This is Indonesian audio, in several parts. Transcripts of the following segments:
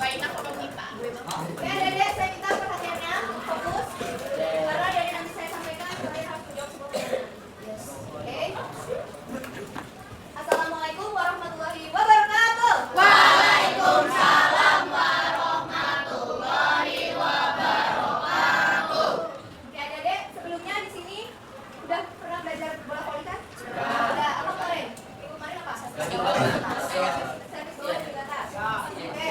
Oke, Dede, saya minta perhatiannya, fokus. Karena dari nanti saya sampaikan, kalian harus menjawab semua pertanyaan. Oke. Assalamualaikum warahmatullahi wabarakatuh. Waalaikumsalam warahmatullahi wabarakatuh. Oke, Dede, sebelumnya di sini udah pernah belajar bola voli kan? Udah apa kemarin? Minggu kemarin apa? Servis bola juga tas. Oke.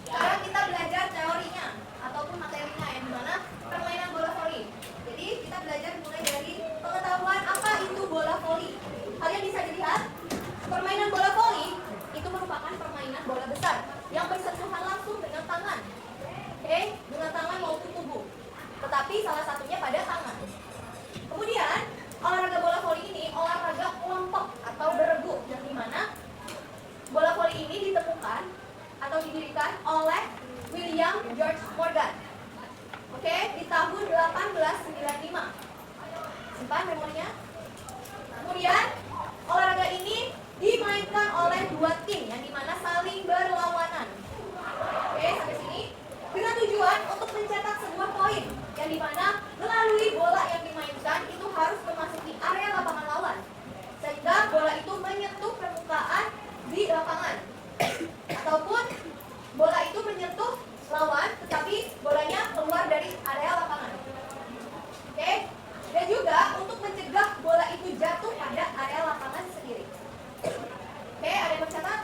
Sekarang kita belajar teorinya ataupun materinya yang dimana permainan bola voli. Jadi kita belajar mulai dari pengetahuan apa itu bola voli. Kalian bisa dilihat permainan bola voli itu merupakan permainan bola besar yang bersentuhan langsung dengan tangan. Oke, dengan tangan maupun tubuh. Tetapi salah satunya pada tangan. Kemudian olahraga bola voli ini olahraga kelompok atau beregu yang dimana bola voli ini ditemukan atau didirikan oleh William George Morgan. Oke, di tahun 1895. Simpan memorinya. Kemudian olahraga ini dimainkan oleh dua tim yang dimana saling berlawanan. Oke, sampai sini. Dengan tujuan untuk mencetak sebuah poin yang dimana melalui bola yang dimainkan itu harus memasuki area lapangan lawan sehingga bola itu menyentuh permukaan di lapangan ataupun bola itu menyentuh lawan tetapi bolanya keluar dari area lapangan. Oke, dan juga untuk mencegah bola itu jatuh pada area lapangan sendiri. Oke, ada yang mencatat?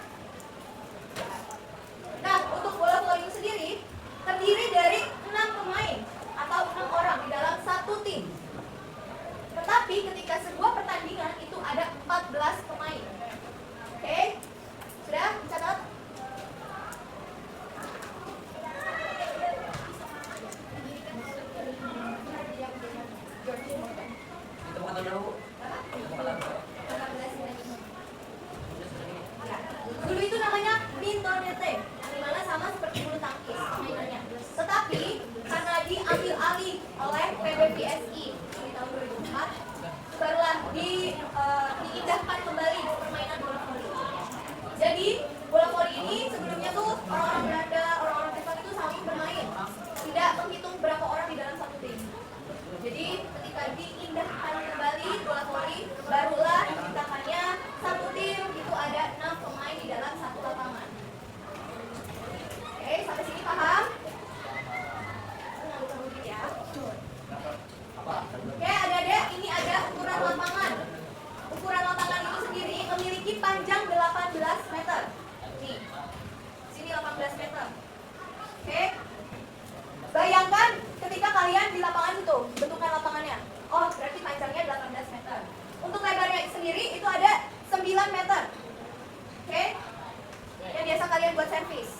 Nah, untuk bola voli sendiri terdiri dari 6 pemain atau 6 orang di dalam satu tim. Tetapi ketika sebuah pertandingan itu ada 14 pemain. Oke, sudah mencatat? Dulu itu namanya mintonete, yang dimana sama seperti bulu tangkis mainannya. Tetapi karena diambil alih oleh PBVSI di tahun 2004, barulah diindahkan kembali permainan bola voli. Jadi bola voli ini sebelumnya tuh orang-orang Belanda, orang-orang Jepang itu saling bermain, tidak menghitung berapa orang di dalam satu tim. Jadi ketika diindahkan kembali bola voli, barulah diciptakannya satu tim itu ada 6 pemain di dalam satu lapangan. Oke, sampai sini paham? Ya. Oke, adik-adik, ini ada ukuran lapangan. Ukuran lapangan itu sendiri memiliki panjang 18 meter. Nih, sini 18 meter. Oke. Bayangkan ketika kalian di lapangan itu, bentukan lapangannya. Oh, berarti panjangnya 18 meter. Untuk lebarnya sendiri itu ada 9 meter. Oke. Yang biasa kalian buat servis.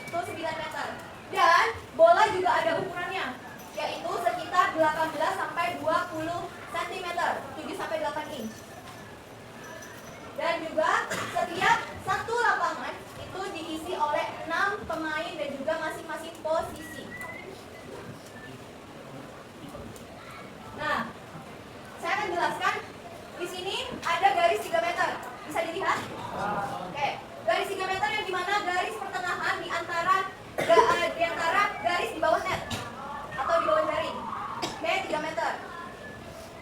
Itu 9 meter. Dan bola juga ada ukurannya, yaitu sekitar 18 sampai 20 cm, 7 sampai 8 inch. Dan juga setiap satu lapangan itu diisi oleh 6 pemain dan juga masing-masing posisi. Nah, saya akan jelaskan. Di sini ada garis 3 meter. Bisa dilihat? Oke. Garis 3 meter yang dimana garis pertengahan di antara garis di bawah net atau di bawah jaring. Oke, 3 meter.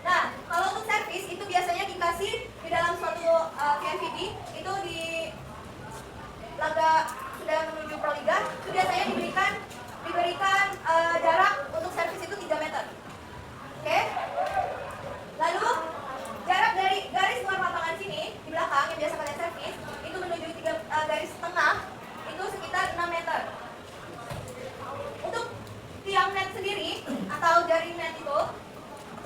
Nah, kalau untuk servis itu biasanya dikasih di dalam suatu KMVD itu di laga sudah menuju Proliga itu biasanya diberikan jarak untuk servis itu 3 meter. Oke? Lalu jarak dari garis luar lapangan sini di belakang yang biasa kalian servis itu menuju garis tengah itu sekitar 6 meter. Untuk tiang net sendiri atau jaring net itu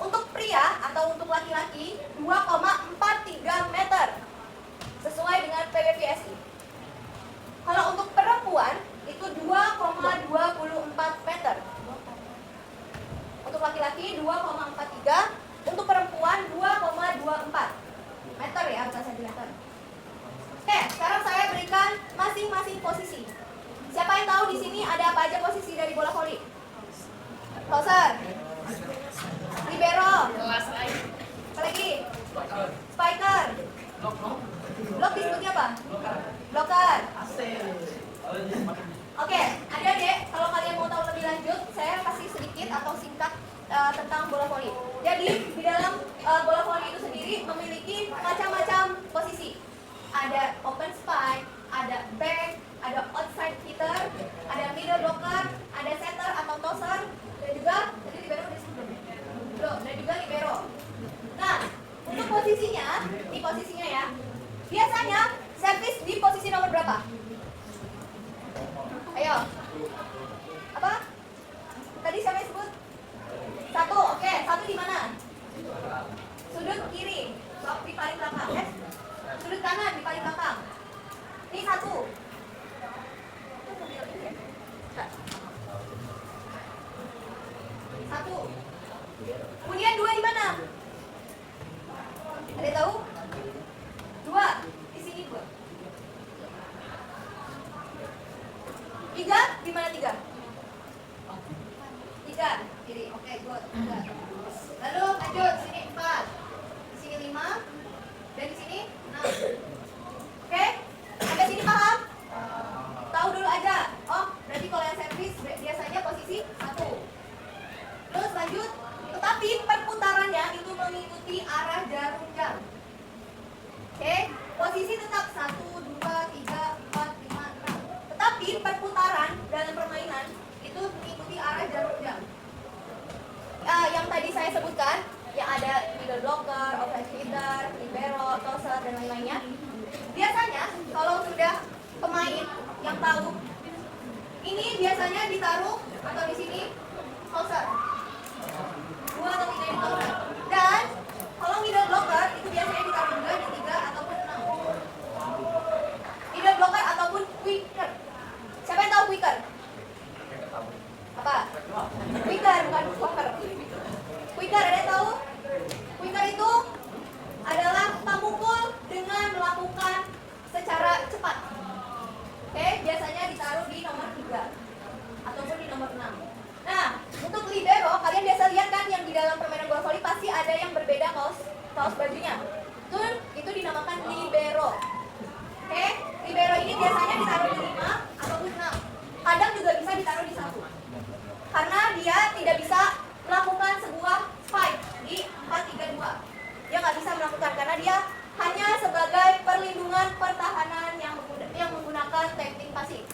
untuk pria atau untuk laki-laki 2,43 meter sesuai dengan PBVSI. Kalau untuk perempuan itu 2,24 meter. Untuk laki-laki 2,43, untuk perempuan 2,24 meter ya, bukan sentimeter. Oke, sekarang saya berikan masing-masing posisi. Siapa yang tahu di sini ada apa aja posisi dari bola voli? Closer, libero, apa lagi? Spiker, block disebutnya apa? Blocker. Ayo. Apa? Tadi siapa yang sebut? Satu, oke. Satu di mana? Sudut kiri. Di paling belakang. Sudut kanan di paling belakang. Ini satu. Satu. Kemudian dua di mana? Ada yang tahu? Dua. Di sini dua. Tiga. Di mana tiga? Tiga. Kiri. Oke, good. Tiga. Lalu lanjut. Sini empat. Di sini lima. Dan di sini enam. Oke? Sampai sini paham? Tahu dulu aja. Oh, berarti kalau yang servis biasanya posisi satu. Terus lanjut. Tetapi perputarannya itu mengikuti arah jarum jam. Oke? Posisi tetap 1, 2, 3, 4, 5, 6. Tetapi perputaran dalam permainan itu mengikuti arah jarum jam. Yang tadi saya sebutkan, yang ada middle blocker, offside hitter, libero, tosser, dan lain-lainnya. Biasanya kalau sudah pemain yang tahu, ini biasanya ditaruh atau di sini tosser. 2 atau 3 di tosser. Dan kalau middle blocker itu biasanya ditaruh juga di 3 ataupun 6. Middle blocker ataupun quicker. Siapa yang tahu quicker? Apa? Quicker bukan blocker. Quicker ada yang tahu? Quicker itu adalah pemukul dengan melakukan secara cepat. Oke, biasanya ditaruh di nomor 3 ataupun di nomor 6. Nah, untuk libero, kalian biasa lihat kan yang di dalam permainan bola voli pasti ada yang berbeda kaos bajunya. Itu dinamakan libero. Oke, libero ini biasanya ditaruh di 5 ataupun 6. Kadang juga bisa ditaruh di 1. Karena dia tidak bisa melakukan sebuah spike di 4-3-2. Dia nggak bisa melakukan karena dia hanya sebagai perlindungan pertahanan yang menggunakan teknik pasif.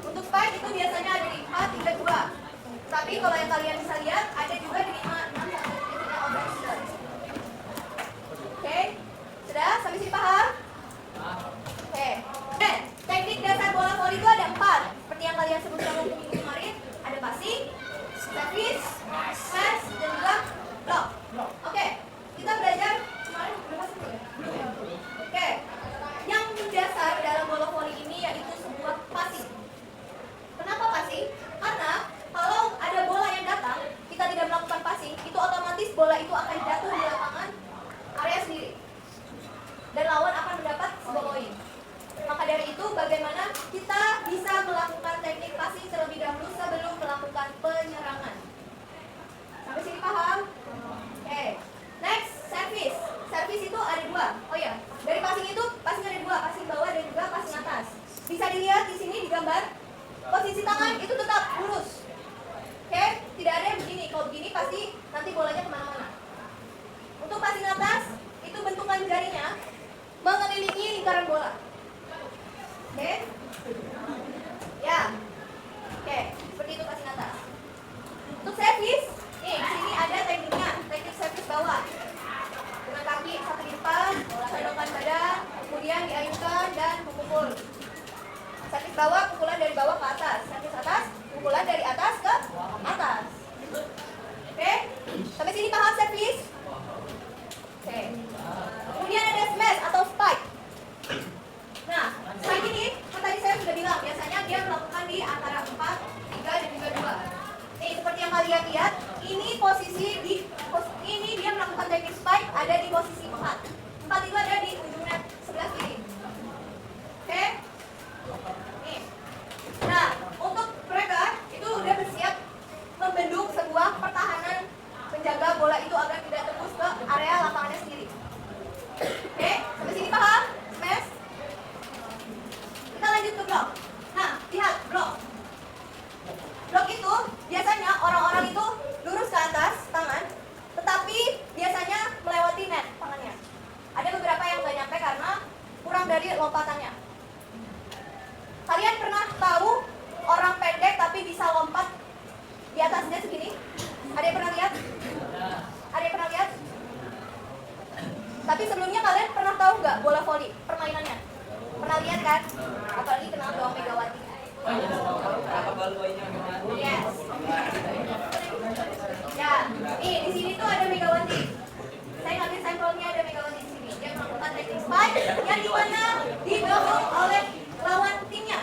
Untuk spike itu biasanya ada di 4-3-2. Tapi kalau yang kalian bisa lihat ada juga di 5-6-1. Biasanya overshooter. Oke, sudah sampai sini paham? Oke. Dan teknik dasar bola voli itu ada 4. Seperti yang kalian sebutkan waktu minggu kemarin, ada passing, service, pass, dan juga block. Oke, kita belajar kemarin udah passing belum ya? Oke, yang mendasar dalam bola voli ini yaitu sebuah passing. Kenapa passing? Karena kalau ada bola yang datang, kita tidak melakukan passing, itu otomatis bola itu akan jatuh di lapangan area sendiri. Dan lawan akan mendapat sebuah poin. Maka dari itu bagaimana kita bisa melakukan teknik passing terlebih dahulu sebelum melakukan penyerangan. Sampai sini paham? Oke. Next, service. Service itu ada 2. Oh ya, dari passing itu passing ada 2, passing bawah dan juga passing atas. Bisa dilihat di sini di gambar. Posisi tangan itu tetap lurus. Oke, tidak ada yang begini. Kalau begini pasti nanti bolanya kemana-mana. Untuk passing atas itu bentukan jarinya mengelilingi lingkaran bola. Oke? Ya. Oke, seperti itu passing atas. Untuk service, nih di sini ada tekniknya, teknik service bawah. Dengan kaki satu di depan, condongkan badan, kemudian diayunkan dan memukul. Service bawah, pukulan dari bawah ke atas. Service atas, pukulan dari atas ke atas. Oke? Sampai sini paham service? Oke. Kemudian ada smash atau spike. Nah, spike ini, tadi saya sudah bilang, biasanya dia melakukan di antara 4, 3, dan juga 2. Nih, seperti yang kalian lihat, ini dia melakukan teknik spike ada di posisi 4. 4 itu ada di ujungnya sebelah kiri. Oke? Nih. Nah, untuk mereka itu udah bersiap membentuk sebuah pertahanan menjaga bola itu agar tidak tembus ke area lapangannya sendiri. Oke, sampai sini paham? Smash? Kita lanjut ke block. Nah, lihat block. Block itu biasanya orang-orang itu lurus ke atas tangan, tetapi biasanya melewati net tangannya. Ada beberapa yang nggak nyampe karena kurang dari lompatannya. Kalian pernah tahu orang pendek tapi bisa lompat di atasnya segini? Ada yang pernah lihat? Ada yang pernah lihat? Tapi sebelumnya kalian pernah tahu nggak bola voli permainannya? Pernah lihat kan? Apalagi kena Dua Megawati. Yes. Ya, nih di sini tuh ada Megawati. Saya ngambil sampelnya, ada Megawati di sini. Dia melakukan teknik spike yang dimana didorong oleh lawan timnya.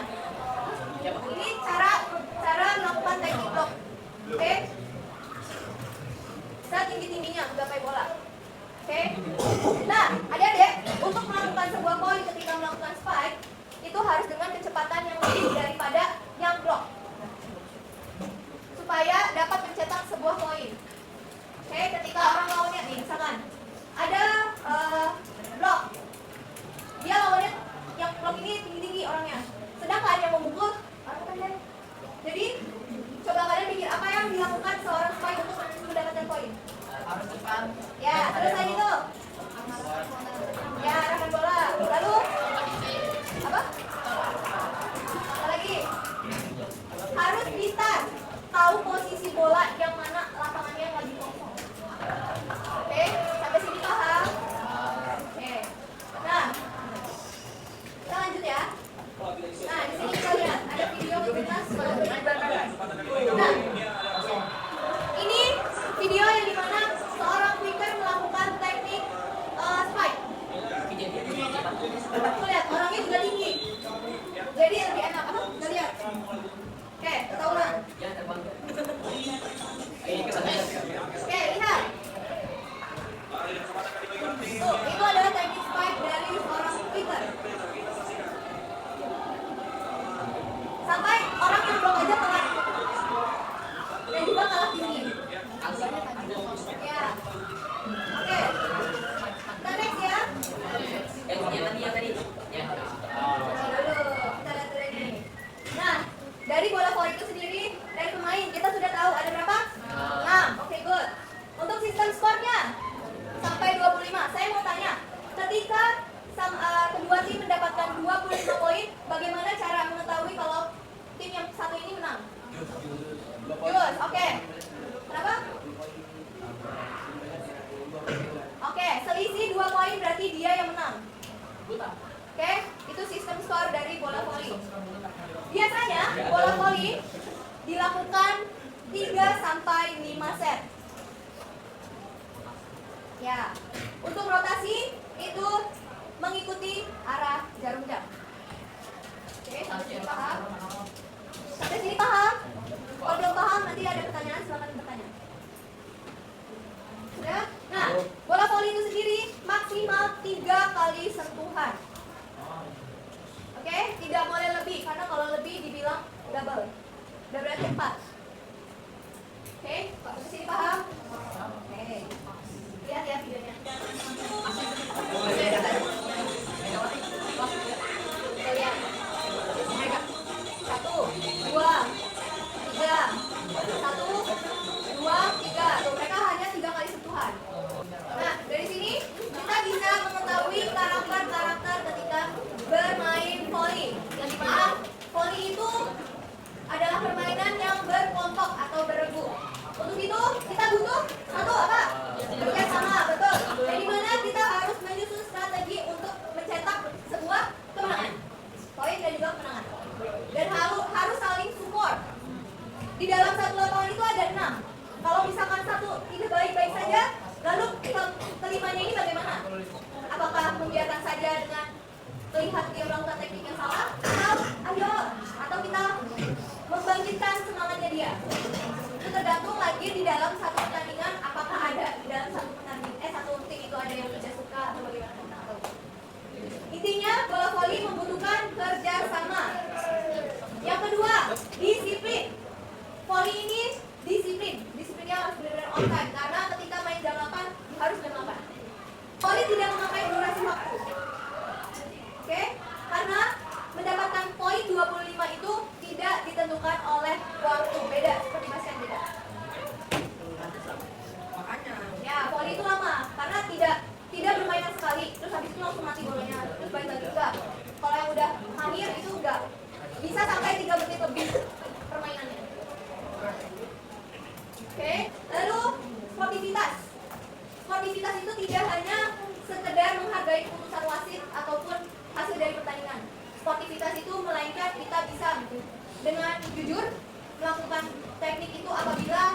Ini cara melakukan teknik blok. Oke? Saat tinggi-tingginya menggapai bola. Oke? Nah, adik-adik, untuk melakukan sebuah poin ketika melakukan spike itu harus dengan kecepatan yang lebih daripada yang blok, supaya dapat mencetak sebuah poin. Oke, ketika orang lawannya nih, misalkan ada blok, dia lawannya yang blok ini tinggi-tinggi orangnya, sedangkan yang memukul orang pendek. Jadi coba kalian pikir apa yang dilakukan seorang spike untuk mendapatkan poin? Harus cepat. Ya, terus selain itu, ya arahkan bola. Lalu apa? Apa lagi? Harus bisa tahu posisi bola yang mana lapangannya yang lagi kosong. Oke, sampai sini paham? Oke. Nah, kita lanjut ya. Nah, di sini kita lihat ada video jelas. Nah, ini video yang dimana seorang flicker melakukan teknik spike. Tuh lihat, orangnya juga tinggi, jadi lebih enak. Kita lihat. Oke, kita ulang. Oke, lihat. Tuh, itu adalah teknik spike dari seorang flicker. Sampai orang yang blok aja kalah. Dan juga kalah tinggi. Ya. Oke. Kita next ya. Dulu, kita lihat dulu ini. Nah, dari bola voli itu sendiri, dari pemain kita sudah tahu ada berapa? 6. Oke, good. Untuk sistem skornya sampai 25. Saya mau tanya, ketika kedua tim mendapatkan 25 poin, bagaimana cara mengetahui kalau tim yang satu ini menang? Good. Oke. Kenapa? Oke, selisih 2 poin berarti dia yang menang. Oke, itu sistem skor dari bola voli. Biasanya bola voli dilakukan 3 sampai 5 set. Ya, untuk rotasi itu mengikuti arah jarum jam. Oke, sampai sini paham? Sampai sini paham? Kalau belum paham nanti ada pertanyaan, silakan bertanya. Sudah? Nah, bola voli itu sendiri maksimal 3 kali sentuhan. Oke, tidak boleh lebih karena kalau lebih dibilang double. Udah berarti 4. Oke, Pak sini paham? Oke. Lihat ya videonya. Kita lihat. 1, 2, 3. 1, 2, 3. Tuh, mereka hanya 3 kali sentuhan. Nah, dari sini kita bisa mengetahui karakter-karakter ketika bermain voli. Yang dimana voli itu adalah permainan yang berkelompok atau beregu. Untuk itu kita butuh satu apa? Bekerja sama, betul. Yang dimana kita harus menyusun strategi untuk mencetak sebuah kemenangan, poin dan juga kemenangan. Dan harus saling support. Di dalam satu lapangan itu ada 6. Kalau misalkan satu tidak baik-baik saja, lalu kelimanya ini bagaimana? Apakah membiarkan saja dengan melihat dia melakukan teknik yang salah? Atau kita membangkitkan semangatnya dia? Itu tergantung lagi di dalam satu pertandingan, apakah ada di dalam satu tim itu ada yang tidak suka atau bagaimana, kita tahu. Intinya bola voli membutuhkan kerja sama. Yang kedua, disiplin. Voli ini disiplinnya harus benar-benar on time karena ketika main jam 8 harus jam 8. Voli tidak memakai durasi waktu. Oke? Karena mendapatkan poin 25 itu tidak ditentukan oleh waktu, beda seperti basket beda. Ya, voli itu lama karena tidak bermainan sekali, terus habis itu langsung mati bolanya, terus balik lagi enggak. Kalau yang udah hamil itu enggak. Bisa sampai 3 menit lebih permainannya. Oke, lalu sportivitas. Sportivitas itu tidak hanya sekedar menghargai putusan wasit ataupun hasil dari pertandingan. Sportivitas itu melainkan jujur melakukan teknik itu apabila